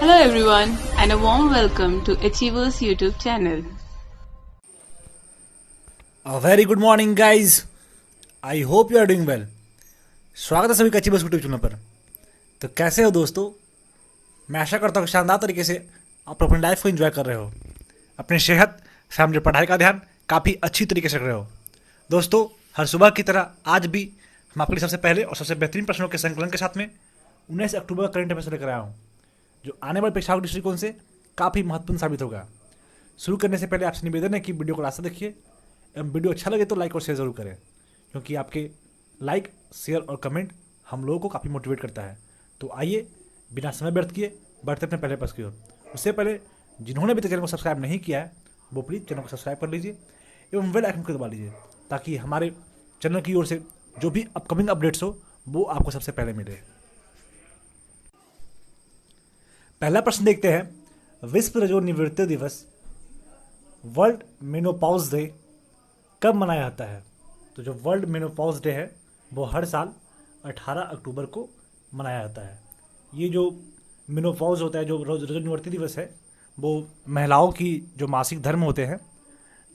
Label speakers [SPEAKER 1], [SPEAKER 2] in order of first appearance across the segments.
[SPEAKER 1] Hello everyone and a warm welcome to Achievers YouTube channel.
[SPEAKER 2] A very good morning guys. I hope you are doing well. स्वागत है सभी का achievers YouTube channel पर। तो कैसे हो दोस्तों? मैं आशा करता हूँ शानदार तरीके से आप अपनी लाइफ को एंजॉय कर रहे हो, अपनी सेहत, फैमिली, पढ़ाई का ध्यान काफ़ी अच्छी तरीके से रख रहे हो। दोस्तों, हर सुबह की तरह आज भी हम आपके लिए सबसे पहले और सबसे बेहतरीन प्रश्नों के संकलन के साथ में 19 अक्टूबर का करंट अफेयर्स लेकर आया हूँ, जो आने वाले परीक्षाओं के दृष्टिकोण से काफ़ी महत्वपूर्ण साबित होगा। शुरू करने से पहले आपसे निवेदन है कि वीडियो को रास्ता देखिए एवं वीडियो अच्छा लगे तो लाइक और शेयर जरूर करें, क्योंकि आपके लाइक, शेयर और कमेंट हम लोगों को काफ़ी मोटिवेट करता है। तो आइए बिना समय व्यर्थ किए बढ़ते अपने पहले प्रश्न की ओर। उससे पहले जिन्होंने अभी तक चैनल को सब्सक्राइब नहीं किया है वो प्लीज़ चैनल को सब्सक्राइब कर लीजिए एवं बेल आइकन को दबा लीजिए, ताकि हमारे चैनल की ओर से जो भी अपकमिंग अपडेट्स हो वो आपको सबसे पहले मिले। पहला प्रश्न देखते हैं, विश्व रजोनिवृत्ति दिवस, वर्ल्ड मेनोपॉज डे कब मनाया जाता है? तो जो वर्ल्ड मेनोपॉज डे है वो हर साल 18 अक्टूबर को मनाया जाता है। ये जो मेनोपॉज होता है, जो रजोनिवृत्ति दिवस है, वो महिलाओं की जो मासिक धर्म होते हैं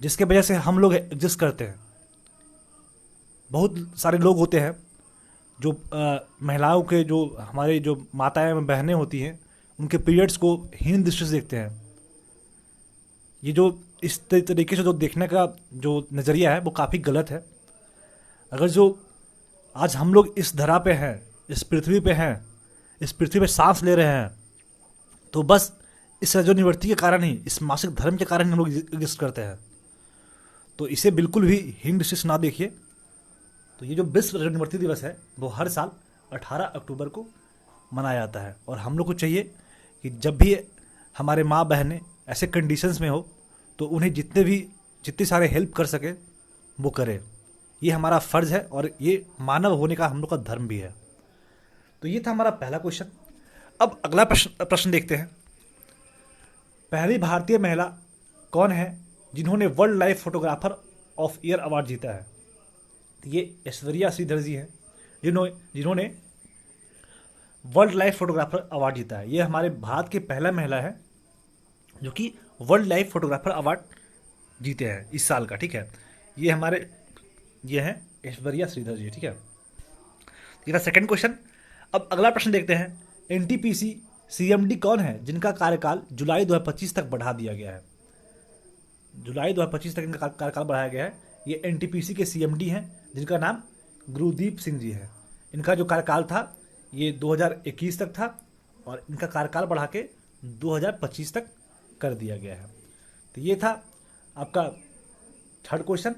[SPEAKER 2] जिसके वजह से हम लोग एग्जिस्ट करते हैं। बहुत सारे लोग होते हैं जो महिलाओं के, जो हमारे जो माताएं बहनें होती हैं, उनके पीरियड्स को हीन दृष्टि से देखते हैं। ये जो इस तरीके से जो देखने का जो नज़रिया है वो काफ़ी गलत है। अगर जो आज हम लोग इस धरा पे हैं, इस पृथ्वी पे हैं, इस पृथ्वी पे सांस ले रहे हैं, तो बस इस रजोनिवृत्ति के कारण ही, इस मासिक धर्म के कारण ही हम लोग एग्जिस्ट करते हैं। तो इसे बिल्कुल भी हीन दृष्टि से ना देखिए। तो ये जो विश्व रजोनिवृत्ति दिवस है वो हर साल 18 अक्टूबर को मनाया जाता है, और हम लोग को चाहिए कि जब भी हमारे माँ बहनें ऐसे कंडीशंस में हो तो उन्हें जितने सारे हेल्प कर सके वो करें। ये हमारा फ़र्ज़ है और ये मानव होने का हम लोग का धर्म भी है। तो ये था हमारा पहला क्वेश्चन। अब अगला प्रश्न देखते हैं, पहली भारतीय महिला कौन है जिन्होंने world life photographer of year award जीता है? ये ऐश्वर्या श्रीधर जी हैं, जिन्होंने वर्ल्ड लाइफ फोटोग्राफर अवार्ड जीता है। ये हमारे भारत की पहला महिला है जो कि वर्ल्ड लाइफ फोटोग्राफर अवार्ड जीते हैं इस साल का। ठीक है, ये हैं ऐश्वर्या श्रीधर जी। ठीक है, ये था सेकंड क्वेश्चन। अब अगला प्रश्न देखते हैं, एनटीपीसी सीएमडी कौन है जिनका कार्यकाल जुलाई 2025 तक बढ़ा दिया गया है? जुलाई 2025 तक इनका कार्यकाल बढ़ाया गया है। ये एनटीपीसी के सीएमडी हैं जिनका नाम गुरदीप सिंह जी है। इनका जो कार्यकाल था ये 2021 तक था और इनका कार्यकाल बढ़ा के 2025 तक कर दिया गया है। तो ये था आपका थर्ड क्वेश्चन।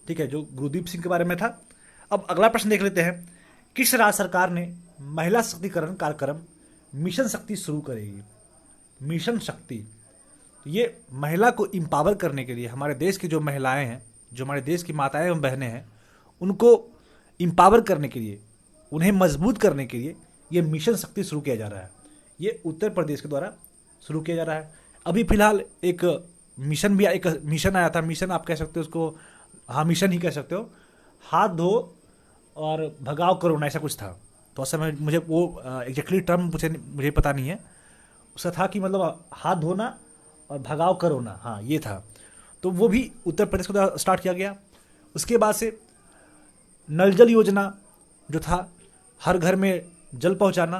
[SPEAKER 2] ठीक है, जो गुरदीप सिंह के बारे में था। अब अगला प्रश्न देख लेते हैं, किस राज्य सरकार ने महिला सशक्तिकरण कार्यक्रम मिशन शक्ति शुरू करेगी? मिशन शक्ति, तो ये महिला को इम्पावर करने के लिए, हमारे देश की जो महिलाएं हैं, जो हमारे देश की माताएं एवं बहनें हैं, उनको इम्पावर करने के लिए, उन्हें मजबूत करने के लिए ये मिशन शक्ति शुरू किया जा रहा है। ये उत्तर प्रदेश के द्वारा शुरू किया जा रहा है। अभी फिलहाल एक मिशन आया था। मिशन आप कह सकते हो उसको, हाँ मिशन ही कह सकते हो, हाथ धो और भगाओ कोरोना, ऐसा कुछ था। तो उस समय मुझे वो एग्जैक्टली टर्म मुझे पता नहीं है। उसका था कि मतलब हाथ धोना और भगाओ कोरोना, हाँ ये था। तो वो भी उत्तर प्रदेश को स्टार्ट किया गया। उसके बाद से नल जल योजना जो था, हर घर में जल पहुंचाना,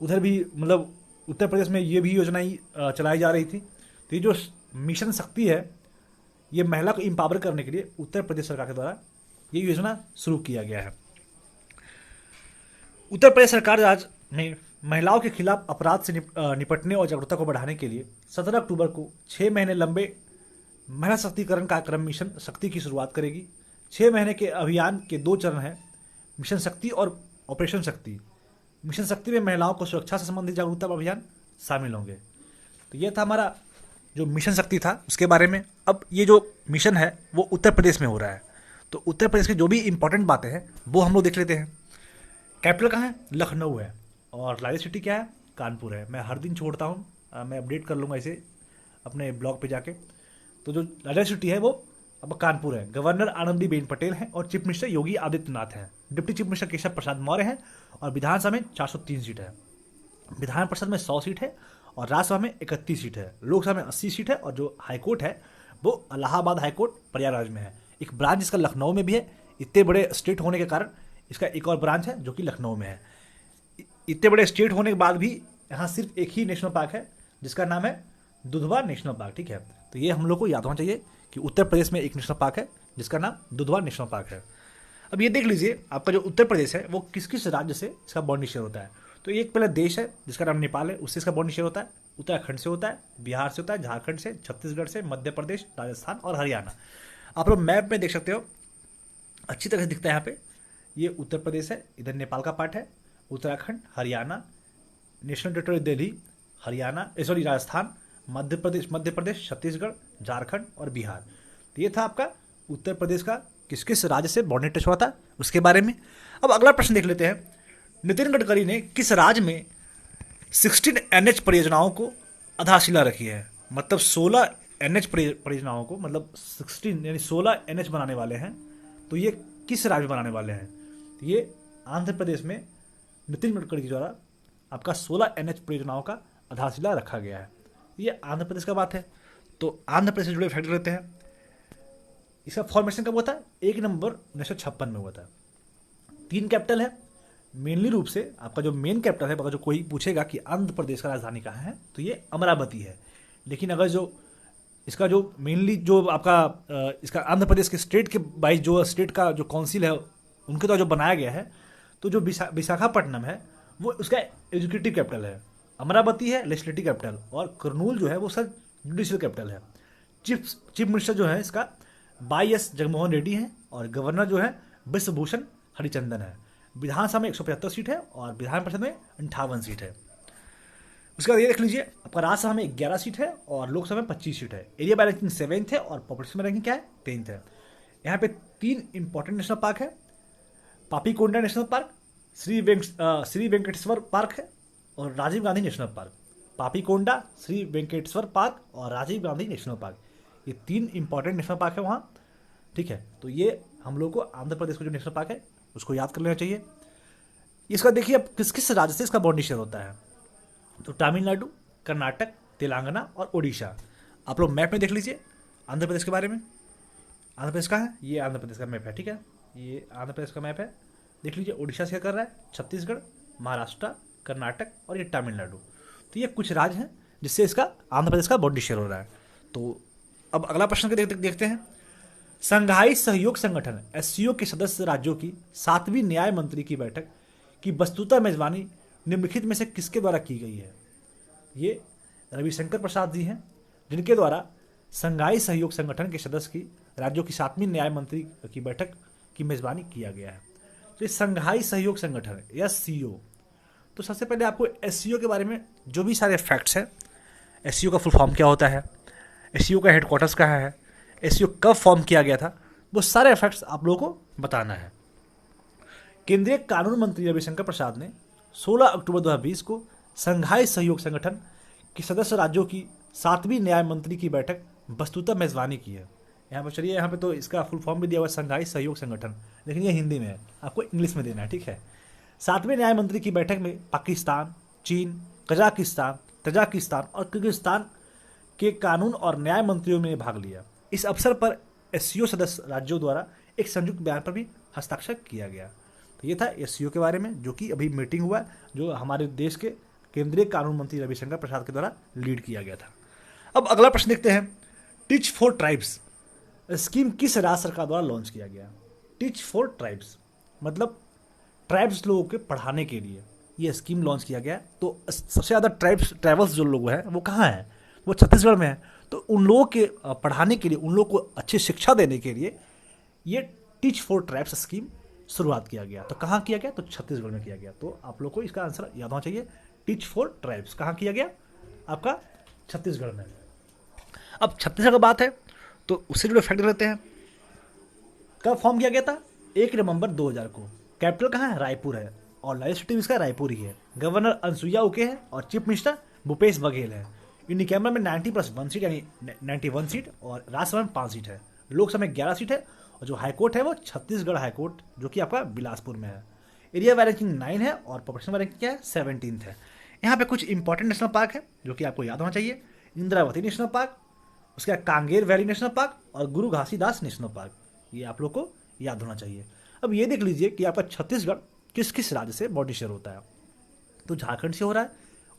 [SPEAKER 2] उधर भी मतलब उत्तर प्रदेश में ये भी योजना ही चलाई जा रही थी। तो ये जो मिशन शक्ति है, ये महिला को एम्पावर करने के लिए उत्तर प्रदेश सरकार के द्वारा ये योजना शुरू किया गया है। उत्तर प्रदेश सरकार राज्य में महिलाओं के खिलाफ अपराध से निपटने और जागरूकता को बढ़ाने के लिए 17 अक्टूबर को 6 महीने लंबे महिला सशक्तिकरण कार्यक्रम मिशन शक्ति की शुरुआत करेगी। 6 महीने के अभियान के 2 चरण हैं, मिशन शक्ति और ऑपरेशन शक्ति। मिशन शक्ति में महिलाओं को सुरक्षा से संबंधित जागरूकता अभियान शामिल होंगे। तो ये था हमारा जो मिशन शक्ति था उसके बारे में। अब ये जो मिशन है वो उत्तर प्रदेश में हो रहा है, तो उत्तर प्रदेश की जो भी इंपॉर्टेंट बातें हैं वो हम लोग देख लेते हैं। कैपिटल कहाँ है? लखनऊ है। और लार्जेस्ट सिटी क्या है? कानपुर है। मैं हर दिन छोड़ता हूँ, मैं अपडेट कर लूँगा इसे अपने ब्लॉग पे जाके। तो जो लार्जेस्ट सिटी है वो अब कानपुर है। गवर्नर आनंदीबेन पटेल हैं और चीफ मिनिस्टर योगी आदित्यनाथ हैं। Deputy chief minister Keshav Prasad Maurya हैं और विधानसभा में 403 सीट है। विधान परिषद में 100 सीट है और राज्यसभा में 31 सीट है। लोकसभा में 80 सीट है और जो हाईकोर्ट है वो इलाहाबाद हाईकोर्ट प्रयागराज में है। एक ब्रांच इसका लखनऊ में भी है। इतने बड़े स्टेट होने के कारण इसका एक और ब्रांच है जो कि लखनऊ में है। इतने बड़े स्टेट होने के बाद भी यहाँ सिर्फ एक ही नेशनल पार्क है जिसका नाम है दुधवा नेशनल पार्क, ठीक है। तो ये हम लोग को याद होना चाहिए कि उत्तर प्रदेश में एक नेशनल पार्क है जिसका नाम दुधवा नेशनल पार्क है। अब ये देख लीजिए आपका जो उत्तर प्रदेश है वो किस किस राज्य से इसका बॉर्डर शेयर होता है। तो एक पहले देश है जिसका नाम नेपाल है, उससे इसका बॉर्डर शेयर होता है। उत्तराखंड से होता है, बिहार से होता है, झारखंड से, छत्तीसगढ़ से, मध्य प्रदेश, राजस्थान और हरियाणा। आप लोग मैप में देख सकते हो, अच्छी तरह से दिखता है यहाँ पे। ये उत्तर प्रदेश है, इधर नेपाल का पार्ट है, Uttarakhand, Haryana, national territory Delhi, Haryana sorry Rajasthan, Madhya Pradesh, Chhattisgarh, Jharkhand और बिहार। तो ये था आपका उत्तर प्रदेश का किस किस राज्य से बॉर्डर टच हुआ था उसके बारे में। अब अगला प्रश्न देख लेते हैं। नितिन गडकरी ने किस राज्य में 16 NH परियोजनाओं को आधारशिला रखी है। मतलब 16 NH परियोजनाओं को, मतलब 16 यानी 16 NH बनाने वाले हैं। तो ये किस राज्य में बनाने वाले हैं? ये आंध्र प्रदेश में नितिन गडकरी द्वारा आपका 16 NH परियोजनाओं का आधारशिला रखा गया है। ये आंध्र प्रदेश का बात है। तो आंध्र प्रदेश से जुड़े फैक्ट रहते हैं। इसका फॉर्मेशन कब हुआ था? 1 नवंबर 1956 में हुआ था। 3 कैपिटल है मेनली रूप से। आपका जो मेन कैपिटल है, अगर जो कोई पूछेगा कि आंध्र प्रदेश का राजधानी कहाँ है तो ये अमरावती है। लेकिन अगर जो इसका जो मेनली जो आपका इसका आंध्र प्रदेश के स्टेट के वाइज जो स्टेट का जो काउंसिल है उनके द्वारा जो बनाया गया है, तो जो विशाखापट्टनम है वो उसका एग्जीक्यूटिव कैपिटल है, अमरावती है लेजिस्लेटिव कैपिटल, और कुरनूल जो है वो सर जुडिशियल कैपिटल है। चीफ मिनिस्टर जो है इसका YS जगनमोहन रेड्डी है और गवर्नर जो है बिश्वभूषण हरिचंदन है। विधानसभा में 175 सीट है और विधान परिषद में 58 सीट है। उसके बाद ये देख लीजिए, आपका राज्यसभा में 11 सीट है और लोकसभा में 25 सीट है। एरिया बाय रैंकिंग 7th है और पॉपुलेशन में रैंकिंग क्या है? 10th है। यहाँ पे 3 इंपॉर्टेंट नेशनल पार्क है। Papikonda national park, Shri Venkateswara park है और Rajiv Gandhi national park. Papikonda, Shri Venkateswara park और राजीव गांधी नेशनल पार्क, ये 3 इंपॉर्टेंट नेशनल पार्क है वहाँ, ठीक है। तो ये हम लोग को आंध्र प्रदेश का जो नेशनल पार्क है उसको याद कर लेना चाहिए। इसका देखिए अब किस किस राज्य से इसका बॉर्डर शेयर होता है। तो तमिलनाडु, कर्नाटक, तेलंगाना और उड़ीसा। आप लोग मैप में देख लीजिए आंध्र प्रदेश के बारे में। आंध्र प्रदेश का है, ये आंध्र प्रदेश का मैप है, ठीक है। ये आंध्र प्रदेश का मैप है, देख लीजिए। उड़ीसा शेयर कर रहा है, छत्तीसगढ़, महाराष्ट्र, कर्नाटक और ये तमिलनाडु। तो ये कुछ राज्य हैं जिससे इसका आंध्र प्रदेश का बॉर्डर शेयर हो रहा है। तो अब अगला प्रश्न के देखते हैं। संघाई सहयोग संगठन SCO के सदस्य राज्यों की 7वीं न्याय मंत्री की बैठक की वस्तुतः मेजबानी निम्नलिखित में से किसके द्वारा की गई है? ये रविशंकर प्रसाद जी हैं जिनके द्वारा संघाई सहयोग संगठन के सदस्य की राज्यों की 7वीं न्याय मंत्री की बैठक की मेजबानी किया गया है। तो ये संघाई सहयोग संगठन SCO। तो सबसे पहले आपको SCO के बारे में जो भी सारे फैक्ट्स हैं, SCO का फुल फॉर्म क्या होता है, SCO का हेडक्वार्टर्स कहाँ है, SCO कब फॉर्म किया गया था, वो सारे फैक्ट्स आप लोगों को बताना है। केंद्रीय कानून मंत्री रविशंकर प्रसाद ने 16 अक्टूबर 2020 को संघाई सहयोग संगठन के सदस्य राज्यों की 7वीं न्याय मंत्री की बैठक वस्तुतः मेजबानी की है। यहाँ पर चलिए, यहाँ पे तो इसका फुल फॉर्म भी दिया हुआ है संघाई सहयोग संगठन, लेकिन ये हिंदी में है, आपको इंग्लिश में देना है, ठीक है। 7वें न्याय मंत्री की बैठक में पाकिस्तान, चीन, कजाकिस्तान, तजाकिस्तान और किर्गिस्तान के कानून और न्याय मंत्रियों ने भाग लिया। इस अवसर पर SCO सदस्य राज्यों द्वारा एक संयुक्त बयान पर भी हस्ताक्षर किया गया। तो ये था SCO के बारे में, जो कि अभी मीटिंग हुआ, जो हमारे देश के केंद्रीय कानून मंत्री रविशंकर प्रसाद के द्वारा लीड किया गया था। अब अगला प्रश्न देखते हैं। टीच फॉर ट्राइब्स स्कीम किस राज्य सरकार द्वारा लॉन्च किया गया? टीच फॉर ट्राइब्स मतलब ट्राइब्स लोगों के पढ़ाने के लिए ये स्कीम लॉन्च किया गया। तो सबसे ज़्यादा ट्राइबल्स जो लोग हैं वो कहाँ हैं? वो छत्तीसगढ़ में है। तो उन लोगों के पढ़ाने के लिए, उन लोगों को अच्छी शिक्षा देने के लिए ये टीच फॉर ट्राइब्स स्कीम शुरुआत किया गया। तो कहाँ किया गया? तो छत्तीसगढ़ में किया गया। तो आप लोग को इसका आंसर याद होना चाहिए। टीच फॉर ट्राइब्स कहाँ किया गया? आपका छत्तीसगढ़ में। अब छत्तीसगढ़ की बात है तो उससे जुड़े फैक्ट रहते हैं। कब फॉर्म किया गया था? 1 नवंबर 2000 को। कैपिटल कहाँ है? रायपुर है और लेजिस्लेटिव इसका रायपुर ही है। गवर्नर अनसुईया उके है और चीफ मिनिस्टर भूपेश बघेल है। यूनि कैमरा में 90+1 सीट यानी 91 सीट और राज्यसभा में 5 सीट है। लोकसभा में 11 सीट है और जो हाईकोर्ट है वो छत्तीसगढ़ हाईकोर्ट, जो कि आपका बिलासपुर में है। एरिया बाय रैंकिंग 9 है और पॉपुलेशन बाय रैंकिंग क्या है? 17th है। यहाँ पे कुछ इंपॉर्टेंट नेशनल पार्क है जो कि आपको याद होना चाहिए। इंद्रावती नेशनल पार्क, उसके बाद कांगेर वैली नेशनल पार्क और गुरु घासीदास नेशनल पार्क, ये आप लोग को याद होना चाहिए। अब ये देख लीजिए कि आपका छत्तीसगढ़ किस किस राज्य से बॉर्डर शेयर होता है। तो झारखंड से हो रहा है,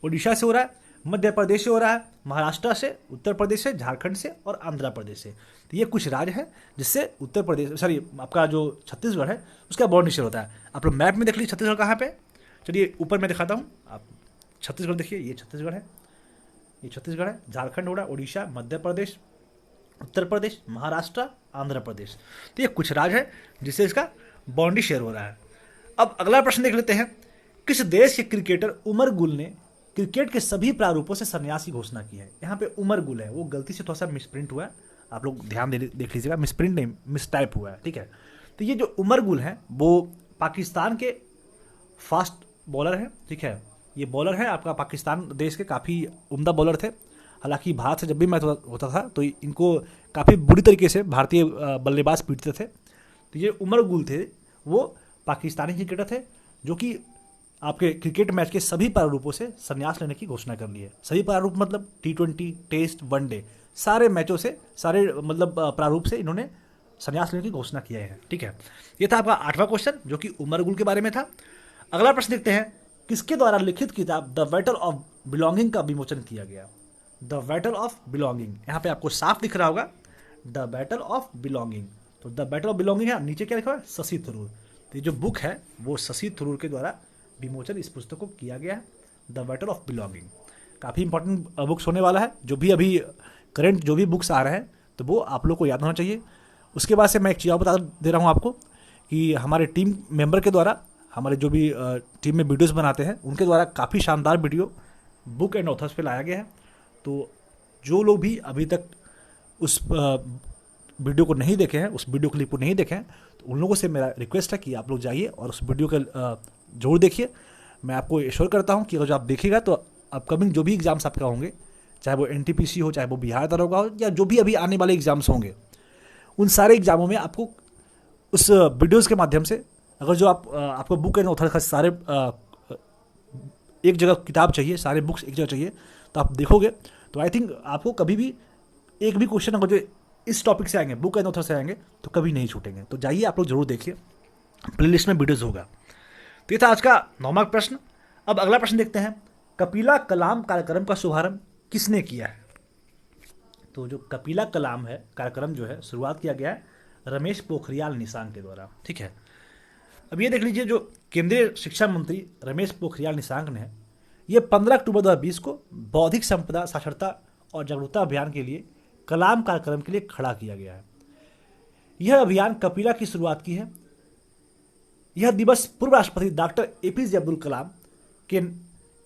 [SPEAKER 2] उड़ीसा से हो रहा है, मध्य प्रदेश से हो रहा है, महाराष्ट्र से, उत्तर प्रदेश से, झारखंड से और आंध्र प्रदेश से। तो ये कुछ राज्य हैं जिससे उत्तर प्रदेश सॉरी आपका जो छत्तीसगढ़ है उसका बॉर्डर शेयर होता है। आप लोग मैप में देख लीजिए छत्तीसगढ़ कहाँ पे। चलिए ऊपर मैं दिखाता हूँ, आप छत्तीसगढ़ देखिए, ये छत्तीसगढ़ है, ये छत्तीसगढ़ है, झारखंड हो रहा है, उड़ीसा, मध्य प्रदेश, उत्तर प्रदेश, महाराष्ट्र, आंध्र प्रदेश। तो ये कुछ राज्य है जिससे इसका बाउंड्री शेयर हो रहा है। अब अगला प्रश्न देख लेते हैं, किस देश के क्रिकेटर उमर गुल ने क्रिकेट के सभी प्रारूपों से संन्यास की घोषणा की है। यहाँ पे उमर गुल है, वो गलती से थोड़ा सा मिसप्रिंट हुआ है, आप लोग ध्यान देख लीजिएगा, मिसप्रिंट नहीं मिसटाइप हुआ है, ठीक है। तो ये जो उमर गुल है वो पाकिस्तान के फास्ट बॉलर हैं, ठीक है। ये बॉलर है आपका पाकिस्तान देश के, काफ़ी उम्दा बॉलर थे। हालांकि भारत से जब भी मैच होता था तो इनको काफ़ी बुरी तरीके से भारतीय बल्लेबाज पीटते थे। तो ये उमर गुल थे, वो पाकिस्तानी क्रिकेटर थे जो कि आपके क्रिकेट मैच के सभी प्रारूपों से संन्यास लेने की घोषणा कर ली है। सभी प्रारूप मतलब T20, टेस्ट, वनडे, सारे मैचों से, सारे मतलब प्रारूप से इन्होंने संन्यास लेने की घोषणा किया है, ठीक है। ये था आपका 8वां क्वेश्चन जो कि उमर गुल के बारे में था। अगला प्रश्न देखते हैं, किसके द्वारा लिखित किताब द बैटल ऑफ बिलोंगिंग का विमोचन किया गया। द बैटल ऑफ बिलोंगिंग, यहाँ पे आपको साफ दिख रहा होगा द बैटल ऑफ बिलोंगिंग। तो द बैटल ऑफ बिलोंगिंग है, नीचे क्या लिखा है, शशि थरूर। तो ये जो बुक है वो शशि थरूर के द्वारा विमोचन इस पुस्तक को किया गया है, द बैटल ऑफ बिलोंगिंग। काफ़ी इंपॉर्टेंट बुक्स होने वाला है, जो भी अभी करंट जो भी बुक्स आ रहे हैं तो वो आप लोग को याद होना चाहिए। उसके बाद से मैं एक चीज़ बता दे रहा हूँ आपको कि हमारे टीम मेंबर के द्वारा, हमारे जो भी टीम में वीडियोस बनाते हैं उनके द्वारा काफ़ी शानदार वीडियो बुक एंड ऑथर्स पे लाया गया है। तो जो लोग भी अभी तक उस वीडियो को नहीं देखे हैं, उस वीडियो क्लिप को नहीं देखे हैं, तो उन लोगों से मेरा रिक्वेस्ट है कि आप लोग जाइए और उस वीडियो का जरूर देखिए। मैं आपको एश्योर करता हूं कि अगर जो आप देखिएगा तो अपकमिंग जो भी एग्जाम्स आपका होंगे, चाहे वो NTPC हो, चाहे वो बिहार दरोगा हो, या जो भी अभी आने वाले एग्जाम्स होंगे, उन सारे एग्जामों में आपको उस वीडियोज़ के माध्यम से, अगर जो आपको बुक एंड ऑथर का सारे एक जगह किताब चाहिए, सारे बुक्स एक जगह चाहिए, तो आप देखोगे तो आई थिंक आपको कभी भी एक भी क्वेश्चन अगर जो इस टॉपिक से आएंगे, बुक एंड ऑथर से आएंगे, तो कभी नहीं छूटेंगे। तो जाइए आप लोग जरूर देखिए, प्लेलिस्ट में वीडियोज़ होगा। तो ये था आज का 9वां प्रश्न। अब अगला प्रश्न देखते हैं, कपिला कलाम कार्यक्रम का शुभारंभ किसने किया है। तो जो कपिला कलाम है कार्यक्रम जो है, शुरुआत किया गया है रमेश पोखरियाल निशंक के द्वारा, ठीक है। अब ये देख लीजिए, जो केंद्रीय शिक्षा मंत्री रमेश पोखरियाल निशंक ने ये 15 अक्टूबर 2020 को बौद्धिक संपदा साक्षरता और जागरूकता अभियान के लिए कलाम कार्यक्रम के लिए खड़ा किया गया है। यह अभियान कपिला की शुरुआत की है। यह दिवस पूर्व राष्ट्रपति डॉक्टर APJ अब्दुल कलाम के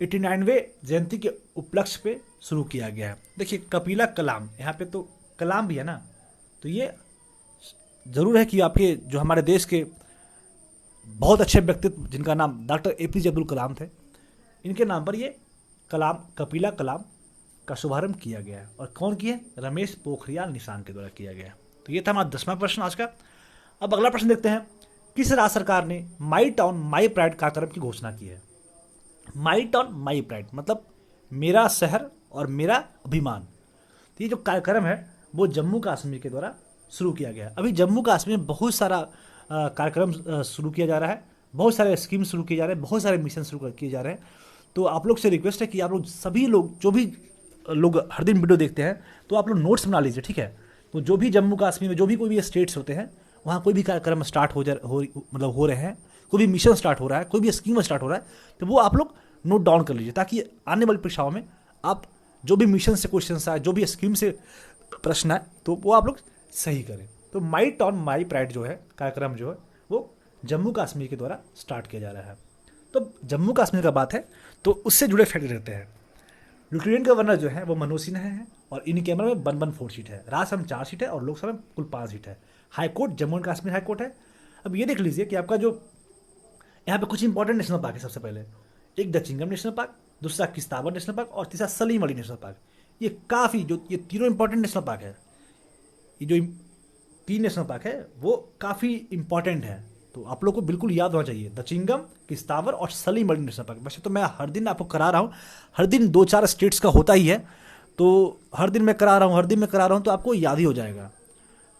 [SPEAKER 2] 89वें जयंती के उपलक्ष्य पे शुरू किया गया है। देखिए कपिला कलाम, यहाँ पे तो कलाम भी है ना, तो ये जरूर है कि आपके जो हमारे देश के बहुत अच्छे व्यक्तित्व जिनका नाम डॉक्टर APJ अब्दुल कलाम थे, इनके नाम पर ये कपिला कलाम का शुभारंभ किया गया है। और कौन किया? रमेश पोखरियाल निशंक के द्वारा किया गया। तो ये था हमारा 10वां प्रश्न आज का। अब अगला प्रश्न देखते हैं, किस राज्य सरकार ने माई टाउन माई प्राइड कार्यक्रम की घोषणा की है। माई टाउन माई प्राइड मतलब मेरा शहर और मेरा अभिमान। तो ये जो कार्यक्रम है वो जम्मू कश्मीर के द्वारा शुरू किया गया है। अभी जम्मू कश्मीर में बहुत सारा कार्यक्रम शुरू किया जा रहा है, बहुत सारे स्कीम शुरू किए जा रहे हैं, बहुत सारे मिशन शुरू किए जा रहे हैं। तो आप लोग से रिक्वेस्ट है कि आप लोग सभी लोग, जो भी लोग हर दिन वीडियो देखते हैं, तो आप लोग नोट्स बना लीजिए, ठीक है। तो जो भी जम्मू कश्मीर में जो भी कोई भी स्टेट्स होते हैं, वहाँ कोई भी कार्यक्रम स्टार्ट हो रहे हैं, कोई भी मिशन स्टार्ट हो रहा है, कोई भी स्कीम स्टार्ट हो रहा है, तो वो आप लोग नोट डाउन कर लीजिए, ताकि आने वाली परीक्षाओं में आप जो भी मिशन से क्वेश्चन आए, जो भी स्कीम से प्रश्न आए, तो वो आप लोग सही करें। तो माई टाउन माई प्राइड जो है कार्यक्रम जो है वो जम्मू कश्मीर के द्वारा स्टार्ट किया जा रहा है। तो जम्मू कश्मीर का बात है तो उससे जुड़े फैक्ट रहते हैं। लेफ्टिनेंट गवर्नर जो है वो मनोज सिन्हा है और इन कैमरा में 114 सीट है, राज्यसभा में 4 सीट है और लोकसभा में कुल 5 सीट है। High court Jammu and Kashmir high court है। अब ये देख लीजिए कि आपका जो यहाँ पे कुछ इंपॉर्टेंट नेशनल पार्क है। सबसे पहले एक दचिंगम नेशनल पार्क, दूसरा किस्तावर नेशनल पार्क और तीसरा सलीम अली नेशनल पार्क। ये काफ़ी जो ये तीनों इंपॉर्टेंट नेशनल पार्क है, ये जो 3 नेशनल पार्क है वो काफ़ी इंपॉर्टेंट है। तो आप लोग को बिल्कुल याद होना चाहिए द चिंगम, किस्तावर और सलीम अली नेशनल पार्क। वैसे तो मैं हर दिन आपको करा रहा हूँ, हर दिन 2-4 स्टेट्स का होता ही है, तो हर दिन मैं करा रहा हूँ, तो आपको याद ही हो जाएगा।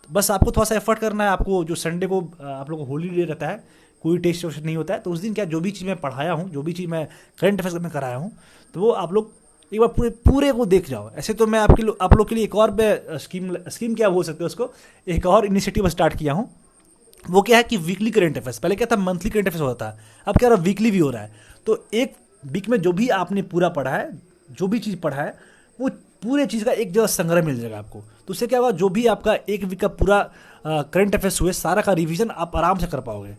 [SPEAKER 2] बस आपको थोड़ा सा एफर्ट करना है। आपको जो संडे को आप लोगों को हॉलीडे रहता है, कोई टेस्ट वेस्ट नहीं होता है, तो उस दिन क्या जो भी चीज़ मैं पढ़ाया हूँ, जो भी चीज़ मैं करंट अफेयर्स में कराया हूँ, तो वो आप लोग एक बार पूरे को देख जाओ। ऐसे तो मैं आप लोग के लिए एक और स्कीम क्या बोल सकते हो उसको, एक और इनिशिएटिव स्टार्ट किया हूँ। वो क्या है कि वीकली करंट अफेयर्स, पहले क्या था मंथली करंट अफेयर्स होता था, अब क्या रहा वीकली भी हो रहा है। तो एक वीक में जो भी आपने पूरा पढ़ा है, जो भी चीज़ पढ़ा है, वो पूरे चीज़ का एक जगह संग्रह मिल जाएगा आपको। तो उससे क्या होगा, जो भी आपका एक वीक का पूरा करंट अफेयर्स हुए, सारा का रिवीजन आप आराम से कर पाओगे।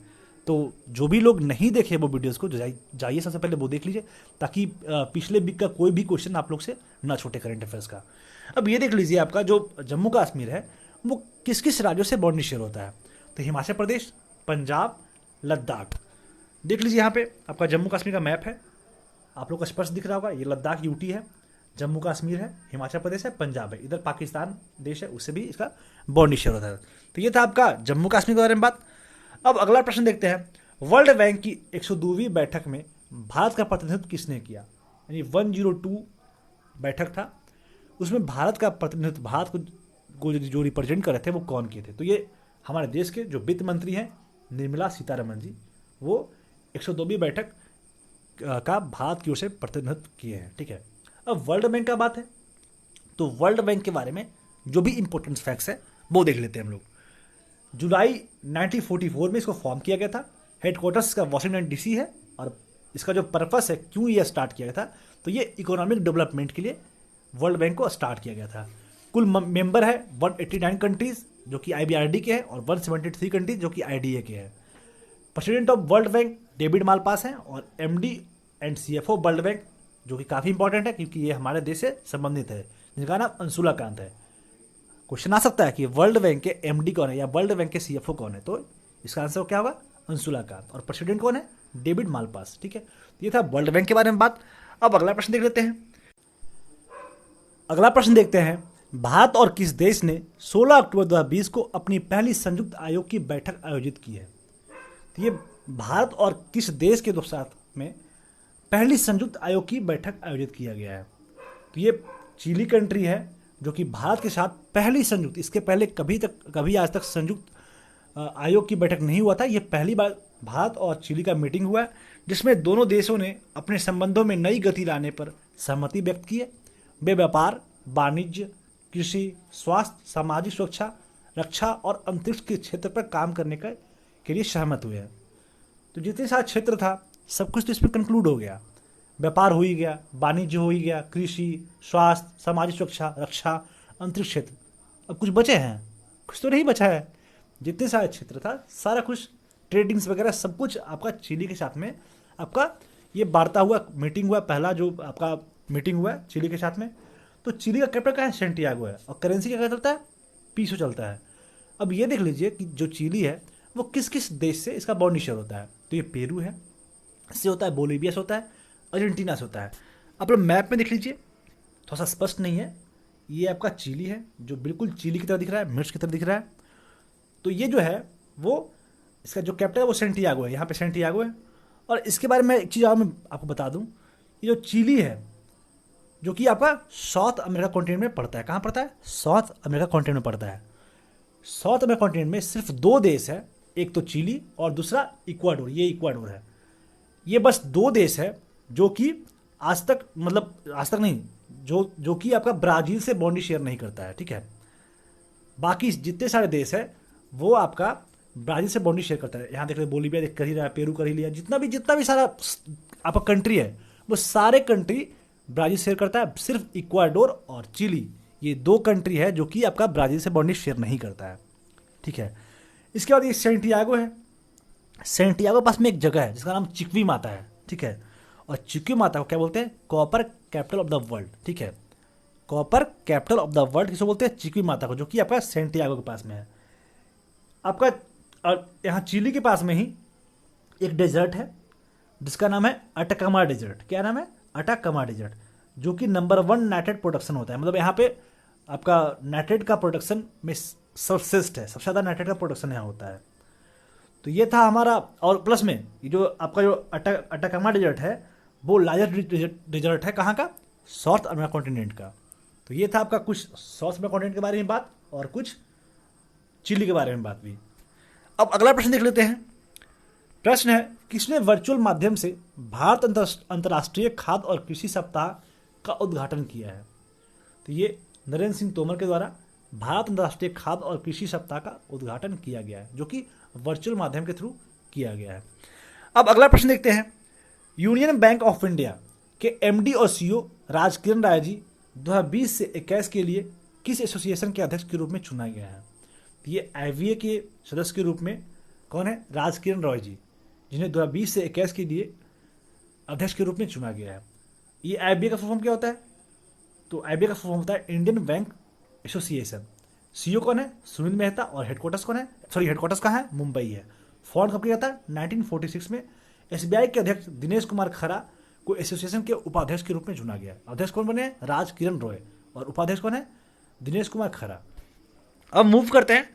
[SPEAKER 2] तो जो भी लोग नहीं देखे वो वीडियोस को, जाइए सबसे पहले वो देख लीजिए, ताकि पिछले वीक का कोई भी क्वेश्चन आप लोग से ना छूटे करंट अफेयर्स का। अब ये देख लीजिए, आपका जो जम्मू कश्मीर है वो किस किस राज्यों से बाउंड्री शेयर होता है। तो हिमाचल प्रदेश, पंजाब, लद्दाख। देख लीजिए यहाँ पे आपका जम्मू कश्मीर का मैप है, आप लोग को स्पष्ट दिख रहा होगा। ये लद्दाख यूटी है, जम्मू कश्मीर है, हिमाचल प्रदेश है, पंजाब है, इधर पाकिस्तान देश है, उससे भी इसका बाउंड्री शेयर होता है। तो ये था आपका जम्मू कश्मीर के बारे में बात। अब अगला प्रश्न देखते हैं। वर्ल्ड बैंक की 102वीं बैठक में भारत का प्रतिनिधित्व किसने किया? यानी 102 बैठक था, उसमें भारत का प्रतिनिधित्व, भारत को जो रिप्रेजेंट कर रहे थे वो कौन किए थे? तो ये हमारे देश के जो वित्त मंत्री हैं निर्मला सीतारमण जी, वो 102वीं बैठक का भारत की ओर से प्रतिनिधित्व किए हैं। ठीक है, अब वर्ल्ड बैंक का बात है, तो वर्ल्ड बैंक के बारे में जो भी इंपॉर्टेंट फैक्ट्स है वो देख लेते हैं हम लोग। जुलाई 1944 में इसको फॉर्म किया गया था, हेडक्वार्टर्स का वाशिंगटन डीसी है, और इसका जो पर्पस है, क्यों ये स्टार्ट किया गया था, तो ये इकोनॉमिक डेवलपमेंट के लिए वर्ल्ड बैंक को स्टार्ट किया गया था। कुल मेंबर है 189 कंट्रीज जो कि IBRD के हैं, और 173 कंट्रीज जो कि IDA के हैं। President of world bank David Malpass हैं, और MD and CFO world bank, जो कि काफ़ी इंपॉर्टेंट है क्योंकि ये हमारे देश से संबंधित है, जिनका नाम अंशुला कांत है। क्वेश्चन आ सकता है कि वर्ल्ड बैंक के MD कौन है या वर्ल्ड बैंक के CFO कौन है, तो इसका आंसर क्या होगा? अंशुला कांत। और प्रेसिडेंट कौन है? David Malpass. ठीक है, ये था वर्ल्ड बैंक के बारे में बात। अब अगला प्रश्न देख लेते हैं। अगला प्रश्न देखते हैं, भारत और किस देश ने 16 अक्टूबर 2020 को अपनी पहली संयुक्त आयोग की बैठक आयोजित की है? तो ये भारत और किस देश के साथ में पहली संयुक्त आयोग की बैठक आयोजित किया गया है? तो ये चिली कंट्री है, जो कि भारत के साथ पहली संयुक्त, इसके पहले कभी आज तक संयुक्त आयोग की बैठक नहीं हुआ था। ये पहली बार भारत और चिली का मीटिंग हुआ है, जिसमें दोनों देशों ने अपने संबंधों में नई गति लाने पर सहमति व्यक्त की है। वे व्यापार, वाणिज्य, कृषि, स्वास्थ्य, सामाजिक सुरक्षा, रक्षा और अंतरिक्ष के क्षेत्र पर काम करने के लिए सहमत हुए हैं। तो जितने सारे क्षेत्र था सब कुछ तो इसमें कंक्लूड हो गया। व्यापार हो ही गया, वाणिज्य हो ही गया, कृषि, स्वास्थ्य, सामाजिक सुरक्षा, रक्षा, अंतरिक्ष क्षेत्र। अब कुछ बचे हैं? कुछ तो नहीं बचा है। जितने सारे क्षेत्र था सारा कुछ, ट्रेडिंग्स वगैरह सब कुछ आपका चिली के साथ में आपका ये वार्ता हुआ, मीटिंग हुआ, पहला जो आपका मीटिंग हुआ है चिली के साथ में। तो चिली का कैपिटल क्या है? सैंटियागो है, और करेंसी क्या चलता है? पीसो चलता है। अब ये देख लीजिए कि जो चिली है वो किस किस देश से इसका बाउंड्री शेयर होता है। तो ये पेरू है, इससे होता है, बोलीविया से होता है, अर्जेंटीना से होता है। आप लोग मैप में देख लीजिए, थोड़ा सा स्पष्ट नहीं है। ये आपका चिली है, जो बिल्कुल चिली की तरह दिख रहा है, मिर्च की तरह दिख रहा है। तो ये जो है वो, इसका जो कैपिटल है वो सैंटियागो है, यहाँ पे सैंटियागो है। और इसके बारे में एक चीज़ और मैं आपको बता दूँ, ये जो चिली है, जो कि आपका साउथ अमेरिका कॉन्टिनेंट में पड़ता है। कहाँ पड़ता है? साउथ अमेरिका कॉन्टिनेंट में पड़ता है। साउथ अमेरिका कॉन्टिनेंट में सिर्फ 2 देश है, एक तो चिली और दूसरा इक्वाडोर। ये इक्वाडोर है। ये बस 2 देश है जो कि आज तक, मतलब आज तक नहीं, जो कि आपका ब्राज़ील से बाउंड्री शेयर नहीं करता है। ठीक है, बाकी जितने सारे देश है वो आपका ब्राज़ील से बाउंड्री शेयर करता है। यहाँ देख रहे, बोलीविया देख कर ही रहा है, पेरू कर ही लिया, जितना भी सारा आपका कंट्री है वो सारे कंट्री ब्राज़ील शेयर करता है। सिर्फ इक्वाडोर और चिली, ये 2 कंट्री है जो कि आपका ब्राज़ील से बाउंड्री शेयर नहीं करता है। ठीक है, इसके बाद ये सैंटियागो है। सैंटियागो पास में एक जगह है जिसका नाम चिक्वी माता है। ठीक है, और चिक्वी माता को क्या बोलते हैं? Copper capital of the world. ठीक है, copper capital of the world किसको बोलते हैं? चिक्वी माता को, जो कि आपका सैंटियागो के पास में है। आपका यहाँ चिली के पास में ही एक डेजर्ट है जिसका नाम है अटाकामा डेजर्ट। क्या नाम है? अटाकामा डेजर्ट, जो कि नंबर 1 नाइट्रेट प्रोडक्शन होता है। मतलब यहाँ पे आपका नाइट्रेट का प्रोडक्शन में सर्वश्रेष्ठ है, सबसे ज़्यादा नाइट्रेट का प्रोडक्शन यहाँ होता है। तो तो ये था हमारा, और प्लस में ये जो आपका जो अटाकामा डेजर्ट है वो लार्जेस्ट डेजर्ट है कहाँ का, साउथ अमेरिका कॉन्टिनेंट का। तो ये था आपका कुछ साउथ अमेरिका कॉन्टिनेंट के बारे में बात और कुछ चिली के बारे में बात भी। अब अगला प्रश्न देख लेते हैं। प्रश्न है, किसने वर्चुअल माध्यम से भारत अंतर्राष्ट्रीय खाद्य और कृषि सप्ताह का उद्घाटन किया है? तो ये नरेंद्र सिंह तोमर के द्वारा भारत अंतर्राष्ट्रीय खाद्य और कृषि सप्ताह का उद्घाटन किया गया है, जो कि वर्चुअल माध्यम के थ्रू किया गया है। अब अगला प्रश्न देखते हैं। यूनियन बैंक ऑफ इंडिया के एमडी और सीईओ राजकिरण राय जी 2020 से 21 के लिए किस एसोसिएशन के अध्यक्ष के रूप में चुना गया है? तो ये आईवीए के सदस्य के रूप में कौन है? राजकिरण रॉय जी, जिन्हें 2020 से 21 के लिए अध्यक्ष के रूप में चुना गया है। ये आईबीए का फुल फॉर्म क्या होता है? तो आईबीए का फुल फॉर्म होता है इंडियन बैंक एसोसिएशन। सीईओ कौन है? सुनील मेहता। और हेडक्वार्टर्स कौन है? हेडक्वार्टर्स कहाँ है? मुंबई है। फॉर्म कब किया था? 1946 में। एसबीआई के अध्यक्ष दिनेश कुमार खरा को एसोसिएशन के उपाध्यक्ष के रूप में चुना गया। अध्यक्ष कौन बने? राजकिरण रॉय। और उपाध्यक्ष कौन है? दिनेश कुमार खरा। अब मूव करते हैं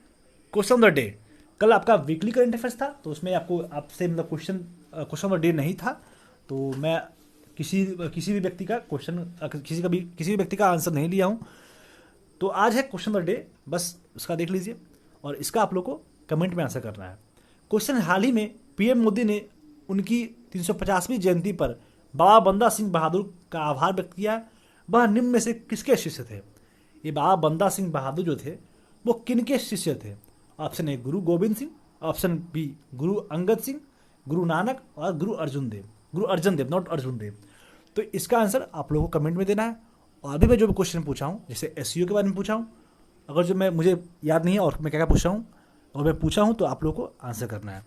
[SPEAKER 2] क्वेश्चन ऑफ द डे। कल आपका वीकली करंट अफेयर्स था, तो उसमें आपसे मतलब क्वेश्चन ऑफ द डे नहीं था, तो मैं किसी भी व्यक्ति का क्वेश्चन किसी भी व्यक्ति का आंसर नहीं लिया हूँ। तो आज है क्वेश्चन ऑफ द डे, बस उसका देख लीजिए और इसका आप लोग को कमेंट में आंसर करना है। क्वेश्चन, हाल ही में पीएम मोदी ने उनकी 350वीं जयंती पर बाबा बंदा सिंह बहादुर का आभार व्यक्त किया। वह निम्न में से किसके शिष्य थे? ये बाबा बंदा सिंह बहादुर जो थे वो किनके शिष्य थे? Option A Guru Govind Singh, option B Guru Angad Singh, Guru Nanak और गुरु अर्जुन देव, नॉट अर्जुन देव। तो इसका आंसर आप लोगों को कमेंट में देना है। और अभी मैं जो भी क्वेश्चन पूछा हूँ, जैसे एसईओ के बारे में पूछा हूँ, अगर जो मुझे याद नहीं है और मैं क्या क्या पूछा हूँ और मैं पूछा हूँ, तो आप लोगों को आंसर करना है।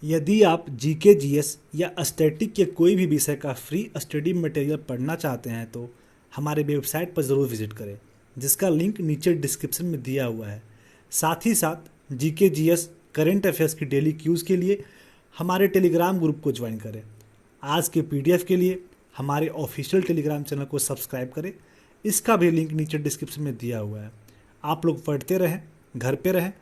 [SPEAKER 2] यदि आप जीके, जीएस या स्टैटिक के कोई भी विषय का फ्री स्टडी मटेरियल पढ़ना चाहते हैं तो हमारे वेबसाइट पर ज़रूर विजिट करें, जिसका लिंक नीचे डिस्क्रिप्शन में दिया हुआ है। साथ ही साथ जीके, जीएस, करंट अफेयर्स की डेली क्यूज़ के लिए हमारे टेलीग्राम ग्रुप को ज्वाइन करें। आज के पीडीएफ के लिए हमारे ऑफिशियल टेलीग्राम चैनल को सब्सक्राइब करें, इसका भी लिंक नीचे डिस्क्रिप्शन में दिया हुआ है। आप लोग पढ़ते रहें, घर पे रहें,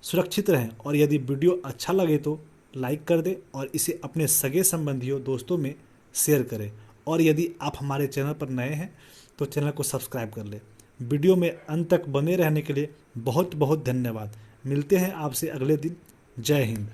[SPEAKER 2] सुरक्षित रहें, और यदि वीडियो अच्छा लगे तो लाइक कर दें और इसे अपने सगे संबंधियों दोस्तों में शेयर करें। और यदि आप हमारे चैनल पर नए हैं तो चैनल को सब्सक्राइब कर लें। वीडियो में अंत तक बने रहने के लिए बहुत बहुत धन्यवाद। मिलते हैं आपसे अगले दिन। जय हिंद।